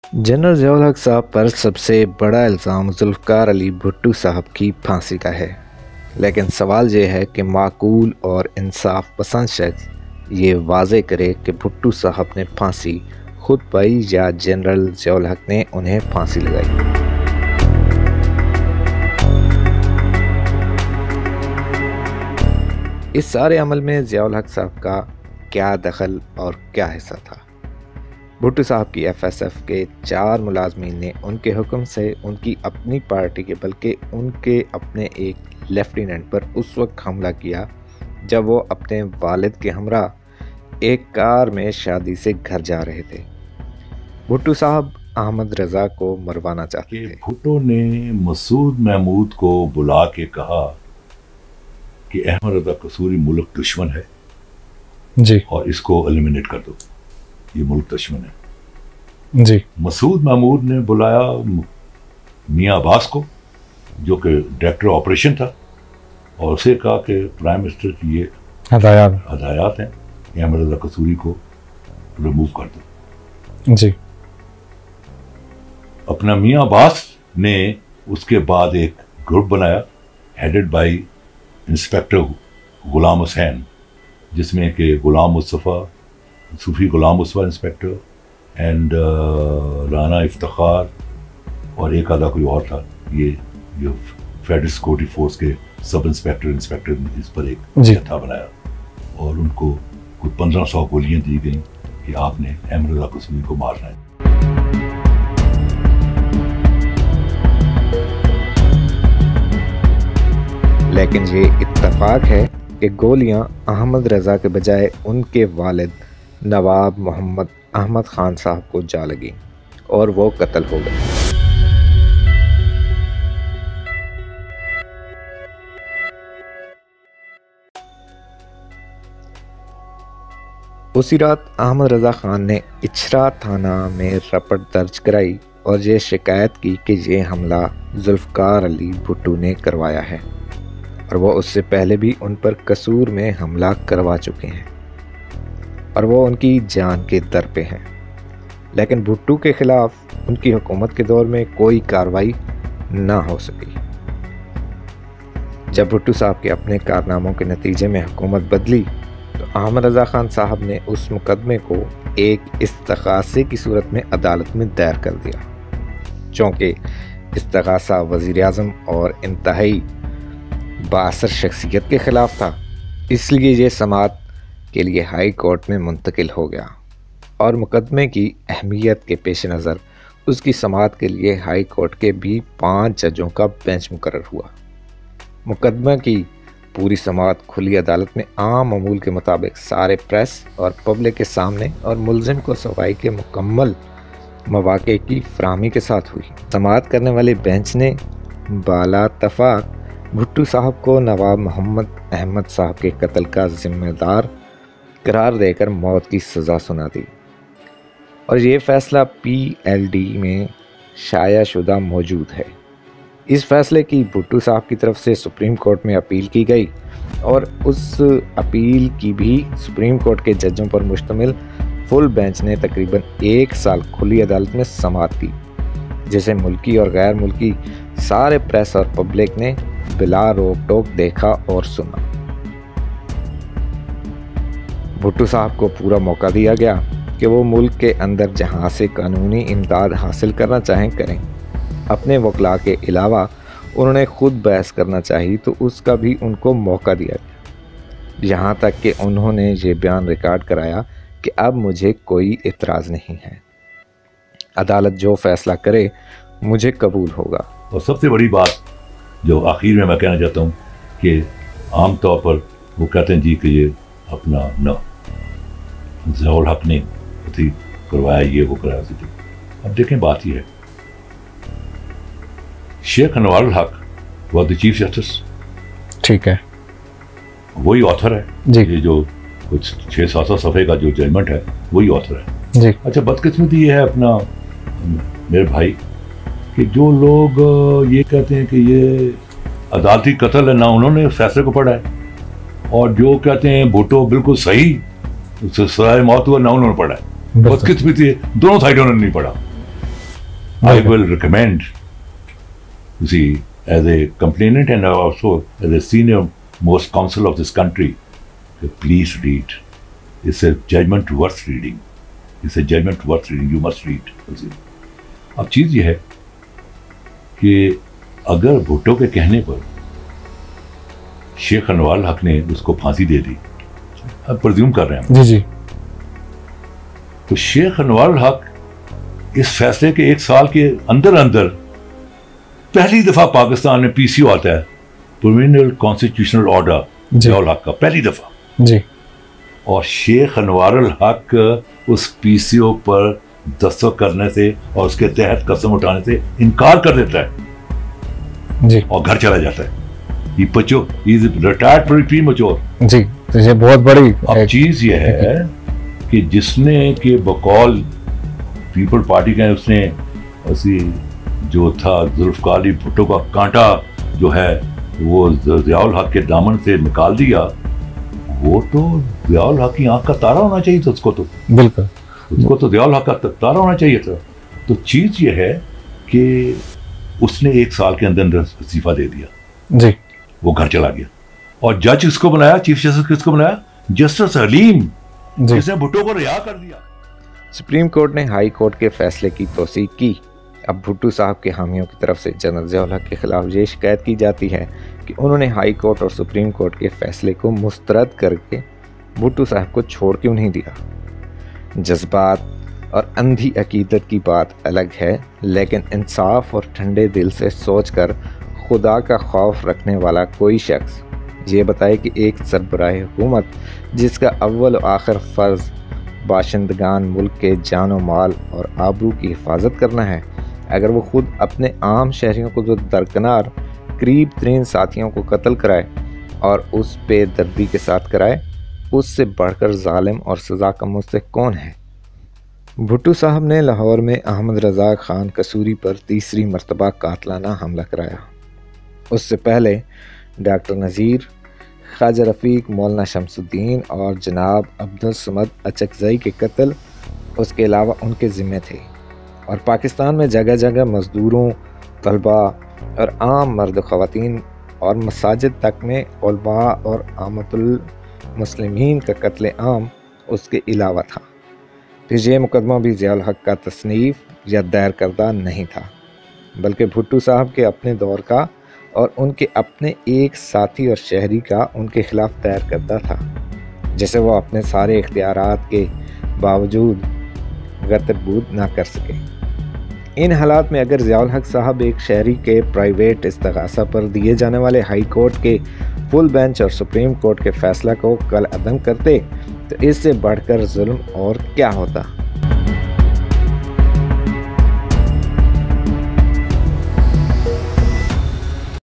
General Ziaul हक साहब पर सबसे बड़ा इल्ज़ाम ज़ुल्फ़िकार अली भुट्टो साहब की फांसी का है। लेकिन सवाल ये है कि माकूल और इंसाफ पसंद शख्स ये वाज़े करे कि भुट्टो साहब ने फांसी खुद पाई या जनरल ज़ियाउल हक ने उन्हें फांसी लगाई। इस सारे अमल में ज़ियाउल हक साहब का क्या दखल और क्या हिस्सा था? भुट्टो साहब की FSF के 4 मुलाजमीन ने उनके हुक्म से उनकी अपनी पार्टी के बल्कि उनके अपने एक लेफ्टिनेंट पर उस वक्त हमला किया जब वो अपने वालिद के हमरा एक कार में शादी से घर जा रहे थे। भुट्टो साहब अहमद रज़ा को मरवाना चाहते थे। भुट्टो ने मसूद महमूद को बुला के कहा कि अहमद रज़ा कसूरी मुल्क दुश्मन है जी, और इसको एलिमिनेट कर दो, ये मुल्क दुश्मन है जी। मसूद महमूद ने बुलाया मियां अब्बास को, जो कि डायरेक्टर ऑपरेशन था, और उसे कहा कि प्राइम मिनिस्टर की ये हदायत हैं कि अहमद रज़ा कसूरी को रिमूव कर दो। जी। अपना मियां अब्बास ने उसके बाद एक ग्रुप बनाया headed by inspector Ghulam Hussain, जिसमें कि गुलाम मुस्तफ़ा, सूफी गुलाम मुस्तफ़ा इंस्पेक्टर एंड राना इफ्तिखार और एक आधा कोई और था। ये फेडरल सिक्योरिटी फोर्स के सब इंस्पेक्टर ने इस पर एक जत्था बनाया और उनको कुछ 1500 गोलियां दी गई कि आपने अहमद रज़ा कसूरी को मारना है। लेकिन ये इत्तफाक है कि गोलियां अहमद रज़ा के बजाय उनके वालिद नवाब मोहम्मद अहमद खान साहब को जा लगी और वो कत्ल हो गए। उसी रात अहमद रज़ा खान ने इचरा थाना में रपट दर्ज कराई और ये शिकायत की कि ये हमला ज़ुल्फ़िकार अली भुट्टो ने करवाया है और वो उससे पहले भी उन पर कसूर में हमला करवा चुके हैं और वो उनकी जान के दर पे हैं। लेकिन भुट्टो के खिलाफ उनकी हुकूमत के दौर में कोई कार्रवाई ना हो सकी। जब भुट्टो साहब के अपने कारनामों के नतीजे में हुकूमत बदली तो अहमद रज़ा खान साहब ने उस मुकदमे को एक इस्तग़ासे की सूरत में अदालत में दायर कर दिया। चूँकि इस्तग़ासा वज़ीर-ए-आज़म और इंतहाई बाअसर शख्सियत के ख़िलाफ़ था, इसलिए ये समाअत के लिए हाई कोर्ट में मुंतकिल हो गया और मुकदमे की अहमियत के पेश नज़र उसकी समाअत के लिए हाई कोर्ट के भी 5 जजों का बेंच मुकर्रर हुआ। मुकदमे की पूरी समाअत खुली अदालत में आम मामूल के मुताबिक सारे प्रेस और पब्लिक के सामने और मुल्ज़िम को सफाई के मुकम्मल मौक़े की फराहमी के साथ हुई। समाअत करने वाले बेंच ने बालातफ़ाक़ भुट्टो साहब को नवाब मोहम्मद अहमद साहब के कत्ल का ज़िम्मेदार करार देकर मौत की सज़ा सुना दी और ये फ़ैसला PLD में शाया शुदा मौजूद है। इस फैसले की भुट्टो साहब की तरफ से सुप्रीम कोर्ट में अपील की गई और उस अपील की भी सुप्रीम कोर्ट के जजों पर मुश्तमिल फुल बेंच ने तकरीबन 1 साल खुली अदालत में समाअत की, जिसे मुल्की और गैर मुल्की सारे प्रेस और पब्लिक ने बिला रोक टोक देखा और सुना। भुट्टो साहब को पूरा मौका दिया गया कि वो मुल्क के अंदर जहाँ से कानूनी इमदाद हासिल करना चाहें करें। अपने वकला के अलावा उन्होंने खुद बहस करना चाहिए तो उसका भी उनको मौका दिया गया, यहाँ तक कि उन्होंने ये बयान रिकॉर्ड कराया कि अब मुझे कोई एतराज़ नहीं है, अदालत जो फैसला करे मुझे कबूल होगा। और सबसे बड़ी बात जो आखिर में मैं कहना चाहता हूँ कि आम तौर पर वो कहते हैं जी कि ये अपना न ज़ियाउल हक ने करवाया, ये वो कराया। अब देखें, बात ही है शेख अनवारुल हक वॉज द चीफ जस्टिस, ठीक है, वही ऑथर है जी। ये जो कुछ 600-700 सफ़े का जो जजमेंट है वही ऑथर है जी। अच्छा, बदकिस्मती ये है अपना मेरे भाई कि जो लोग ये कहते हैं कि ये अदालती कत्ल है, ना उन्होंने फैसले को पढ़ा है, और जो कहते हैं भुट्टो बिल्कुल सही सजाए मौत हुआ, ना उन्होंने पढ़ा है। बदकिस्मती दोनों साइडों ने नहीं पढ़ा। I will recommend, you see, as a complainant and also as a senior most counsel of this country, please read. It's a judgment worth reading. It's a judgment worth reading. You must read. अब चीज ये है कि अगर भुट्टो के कहने पर शेख अनवार हक ने उसको फांसी दे दी, अब प्रज्यूम कर रहे हैं जी जी, तो शेख अनवार हक इस फैसले के 1 साल के अंदर अंदर पहली दफा पाकिस्तान में पीसीओ आता है, प्रोविजनल कॉन्स्टिट्यूशनल ऑर्डर जियाउल हक का, पहली दफा जी, और शेख अनवार हक उस पीसीओ पर दस्तखत करने से और उसके तहत कसम उठाने से इनकार कर देता है जी, और घर चला जाता है। रिटायर्ड प्रीमैच्योर जी, तो ये बहुत बड़ी अब चीज ये है कि जिसने के बकौल पीपल पार्टी का उसने ऐसी जो था जुल्फकार अली भुट्टो का कांटा जो है वो जियाउल हक के दामन से निकाल दिया, वो तो जियाउल हक की आंख का तारा होना चाहिए था उसको, तो बिल्कुल उसको तो जियाउल हक का तारा होना चाहिए था। तो चीज ये है कि उसने 1 साल के अंदर अंदर इस्तीफा दे दिया जी, वो घर चला गया। और जज किसको बनाया, चीफ जस्टिस किसको बनाया, जस्टिस हलीम, जिसने भुट्टो को रिहा कर दिया। सुप्रीम कोर्ट ने हाई कोर्ट के फैसले की तौसीक की। अब भुट्टो साहब के हामियों की तरफ से जनरल जियाउल हक के खिलाफ ये शिकायत की जाती है कि उन्होंने हाई कोर्ट और सुप्रीम कोर्ट के फैसले को मुस्तरद करके भुट्टो साहब को छोड़ क्यों नहीं दिया। जज्बात और अंधी अकीदत की बात अलग है, लेकिन इंसाफ और ठंडे दिल से सोचकर खुदा का खौफ रखने वाला कोई शख्स ये बताए कि एक सरबराह हुकूमत जिसका अव्वल और आखिर फ़र्ज़ बाशिंदगान मुल्क के जान व माल और आबरू की हिफाजत करना है, अगर वो ख़ुद अपने आम शहरियों को जो दरकिनार करीब तरीन साथियों को कत्ल कराए और उस पे दर्दी के साथ कराए, उससे बढ़कर जालिम और सज़ा का मुस्तहिक़ कौन है। भुट्टो साहब ने लाहौर में अहमद रज़ा ख़ान कसूरी पर तीसरी मरतबा कातलाना हमला कराया। उससे पहले डॉक्टर नज़ीर, ख्वाजा रफ़ीक, मौलाना शमसुद्दीन और जनाब अब्दुल समद अचकज़ई के कत्ल उसके अलावा उनके ज़िम्मे थे। और पाकिस्तान में जगह जगह मज़दूरों, तलबा और आम मर्द ख़वातीन और मसाजिद तक में उलमा और आमतुल मुस्लिमीन का कत्ल आम उसके अलावा था। फिर ये मुकदमा भी जियाउल हक का तसनीफ़ या दायर करदा नहीं था, बल्कि भुट्टो साहब के अपने दौर का और उनके अपने एक साथी और शहरी का उनके खिलाफ दायर करदा था, जिसे वो अपने सारे इख्तियारात के बावजूद गतरबूद ना कर सके। इन हालात में अगर जियाउल हक साहब एक शहरी के प्राइवेट इस्तग़ासा पर दिए जाने वाले हाई कोर्ट के फुल बेंच और सुप्रीम कोर्ट के फैसला को कल अदम करते, तो इससे बढ़कर जुल्म और क्या होता।